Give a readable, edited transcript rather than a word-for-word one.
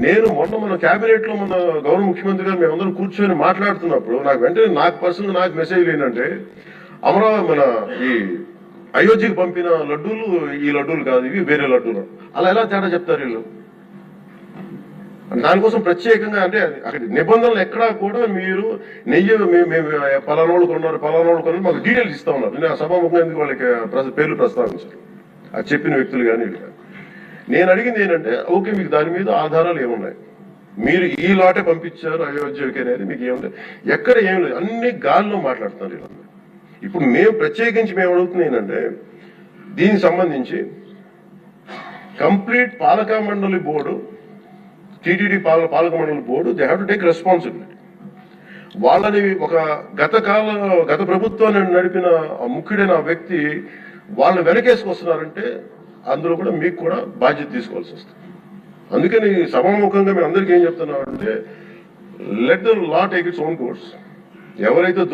నేను మన క్యాబినెట్ లో మన గౌరవ ముఖ్యమంత్రి గారు మేమందరం కూర్చొని మాట్లాడుతున్నప్పుడు నాకు వెంటనే పర్సనల్ నాకు మెసేజ్ ఏంటంటే అమరావతి మన ఈ అయోధ్యకి పంపిన లడ్డూలు ఈ లడ్డూలు కాదు, ఇవి వేరే లడ్డూలు. అలా ఎలా తేడా చెప్తారు వీళ్ళు? దానికోసం ప్రత్యేకంగా అంటే అక్కడ నిబంధనలు ఎక్కడా కూడా మీరు నెయ్యి మేము పలానోళ్ళు కొన్నారు మాకు డీటెయిల్స్ ఇస్తా ఉన్నారు. నేను ఆ సభాముఖంగా ఎందుకు వాళ్ళకి పేర్లు ప్రస్తావించారు అది చెప్పిన వ్యక్తులు కానీ. నేను అడిగింది ఏంటంటే ఓకే మీకు దాని మీద ఆధారాలు ఏమున్నాయి, మీరు ఈ లాటే పంపించారు అయోధ్యకి అనేది మీకు ఏముంటాయి? ఎక్కడ ఏం లేదు, అన్ని గాల్లో మాట్లాడుతున్నారు వీళ్ళందరూ. ఇప్పుడు మేము ప్రత్యేకించి మేము అడుగుతున్నాం ఏంటంటే దీనికి సంబంధించి కంప్లీట్ పాలక మండలి బోర్డు, టీటీడీ పాలక మండలి board they have to take responsibility. వాళ్ళని ఒక గత ప్రభుత్వాన్ని నడిపిన ముఖ్యుడైన వ్యక్తి వాళ్ళని వెనకేసుకొస్తున్నారంటే అందులో కూడా మీకు కూడా బాధ్యత తీసుకోవాల్సి వస్తుంది. అందుకని సభాముఖంగా మేము అందరికీ ఏం చెప్తున్నాం అంటే let the law take its own course. ఎవరైతే